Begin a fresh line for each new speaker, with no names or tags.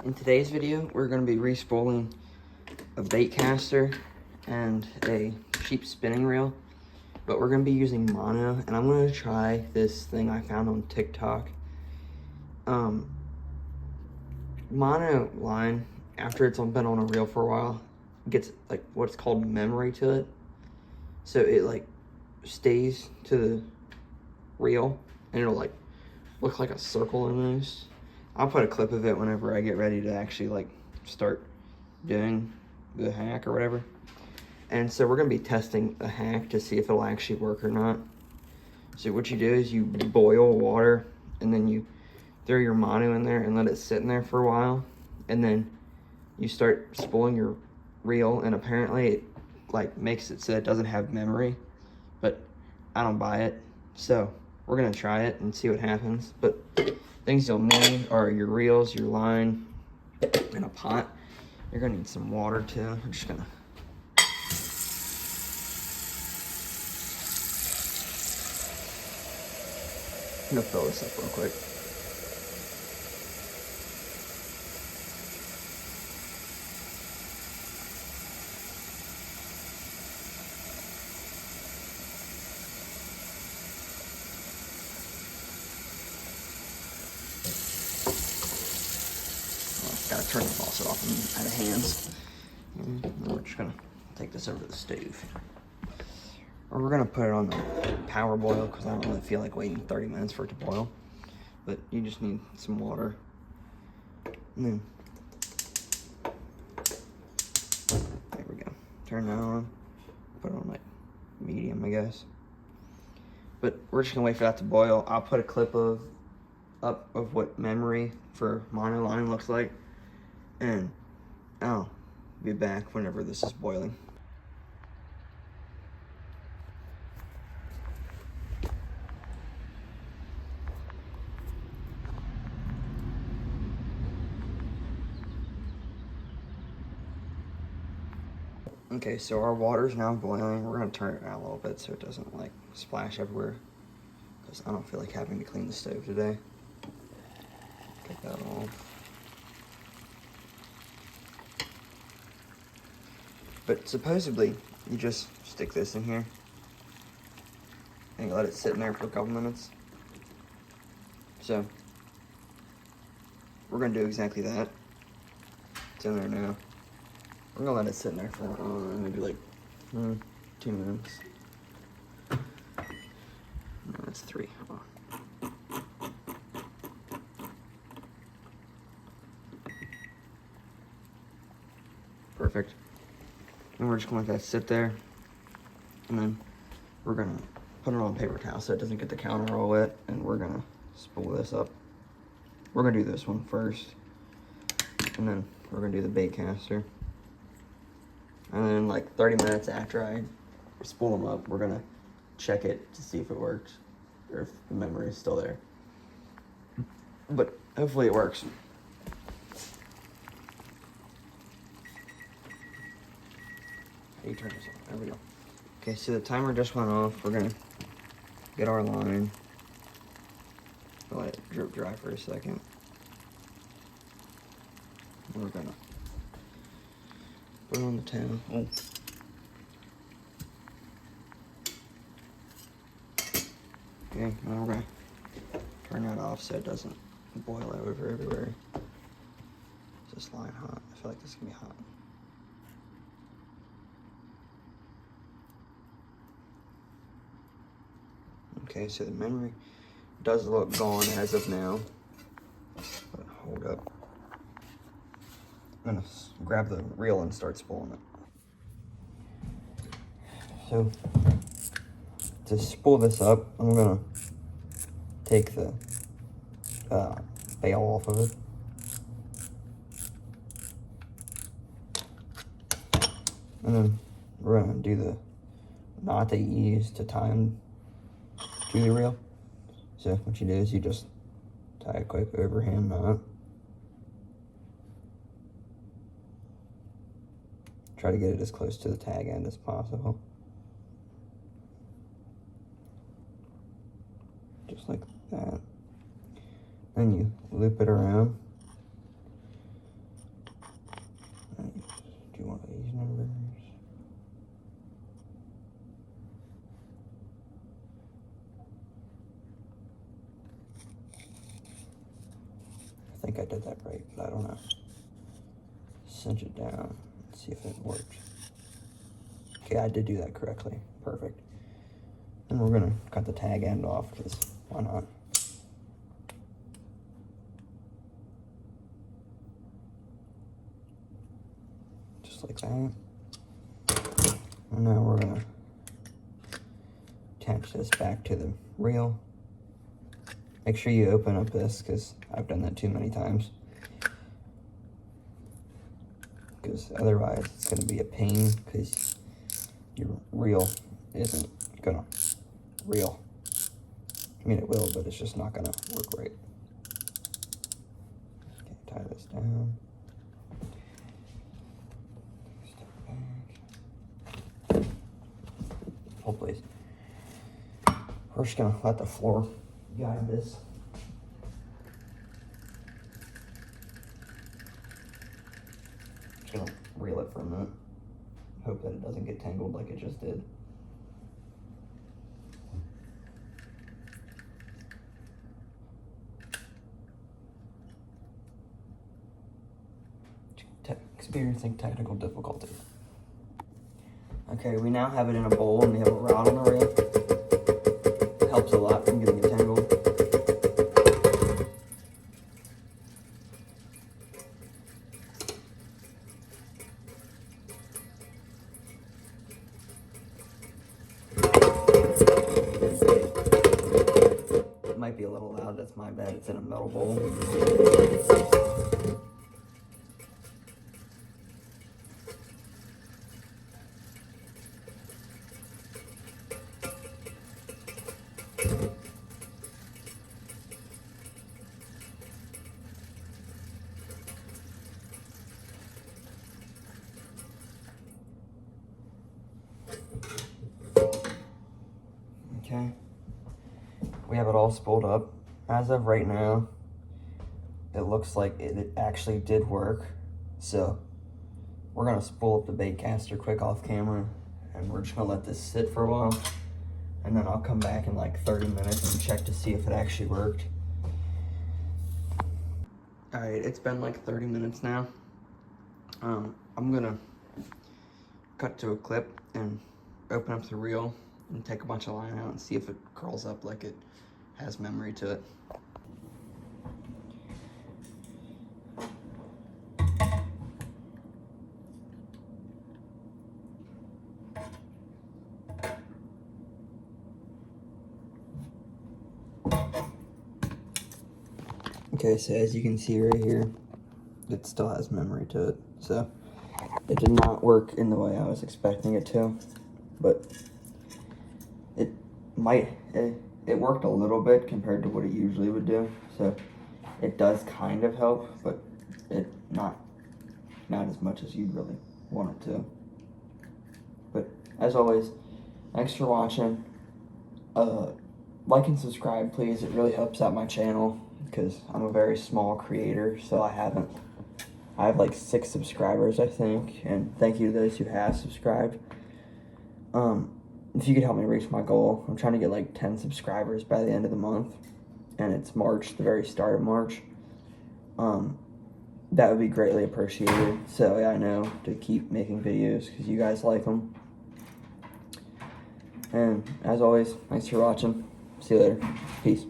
In today's video, we're going to be respooling a bait caster and a cheap spinning reel, but we're going to be using mono, and I'm going to try this thing I found on TikTok. Mono line, after it's been on a reel for a while, gets like what's called memory to it, so it like stays to the reel, and it'll like look like a circle almost. I'll put a clip of it whenever I get ready to actually like start doing the hack or whatever. And so we're gonna be testing the hack to see if it'll actually work or not. So what you do is you boil water and then you throw your mono in there and let it sit in there for a while. And then you start spooling your reel, and apparently it like makes it so it doesn't have memory, but I don't buy it. So we're gonna try it and see what happens. But things you'll need are your reels, your line, and a pot. You're gonna need some water too. I'm just gonna fill this up real quick. Gotta turn the faucet off, I'm out of hands. And then we're just gonna take this over to the stove. Or we're gonna put it on the power boil because I don't really feel like waiting 30 minutes for it to boil. But you just need some water. And then, there we go. Turn that on. Put it on like medium, I guess. But we're just gonna wait for that to boil. I'll put a clip up of what memory for monoline looks like. And I'll be back whenever this is boiling. Okay, so our water's now boiling. We're gonna turn it down a little bit so it doesn't like splash everywhere, because I don't feel like having to clean the stove today. Get that off. But supposedly, you just stick this in here and let it sit in there for a couple minutes. So, we're gonna do exactly that. It's in there now. We're gonna let it sit in there for maybe like 2 minutes. No, that's 3. Hold on. Perfect. And we're just gonna let that sit there, and then we're gonna put it on a paper towel so it doesn't get the counter all wet, and we're gonna spool this up. We're gonna do this one first, and then we're gonna do the bait caster. And then like 30 minutes after I spool them up, we're gonna check it to see if it works, or if the memory is still there. But hopefully it works. How do you turn this on? There we go. Okay, so the timer just went off. We're gonna get our line. Let it drip dry for a second. We're gonna put it on the towel. Oh. Okay, now we're gonna turn that off so it doesn't boil over everywhere. Is this line hot? I feel like this is gonna be hot. Okay, so the memory does look gone as of now. But hold up. I'm gonna grab the reel and start spooling it. So, to spool this up, I'm gonna take the bail off of it. And then we're gonna do the knot that you use to tie them to the reel. So what you do is you just tie a quick overhand knot. Try to get it as close to the tag end as possible. Just like that. Then you loop it around. did that right, but I don't know. Cinch it down, see if it worked. Okay, I did do that correctly. Perfect. And we're gonna cut the tag end off, because why not? Just like that. And now we're gonna attach this back to the reel. Make sure you open up this, because I've done that too many times. Because otherwise it's gonna be a pain, because your reel isn't gonna reel. I mean, it will, but it's just not gonna work right. Okay, tie this down. Step back. Hold, please. We're just gonna let the floor guide this. Just gonna reel it for a minute. Hope that it doesn't get tangled like it just did. Experiencing technical difficulty. Okay, we now have it in a bowl and we have a rod on the reel. It helps a lot from getting it tangled. It might be a little loud, that's my bad, it's in a metal bowl. Okay, we have it all spooled up. As of right now, it looks like it actually did work. So we're gonna spool up the bait caster quick off camera, and we're just gonna let this sit for a while, and then I'll come back in like 30 minutes and check to see if it actually worked. All right, it's been like 30 minutes now. I'm gonna cut to a clip and open up the reel and take a bunch of line out and see if it curls up like it has memory to it. Okay, so as you can see right here, it still has memory to it. So it did not work in the way I was expecting it to, but it worked a little bit compared to what it usually would do. So it does kind of help, but it not as much as you'd really want it to. But as always, thanks for watching. Like and subscribe, please. It really helps out my channel because I'm a very small creator, so I have like 6 subscribers, I think, and thank you to those who have subscribed. If you could help me reach my goal, I'm trying to get like 10 subscribers by the end of the month, and it's March, the very start of March. That would be greatly appreciated, so yeah, I know to keep making videos because you guys like them. And as always, thanks for watching. See you later. Peace.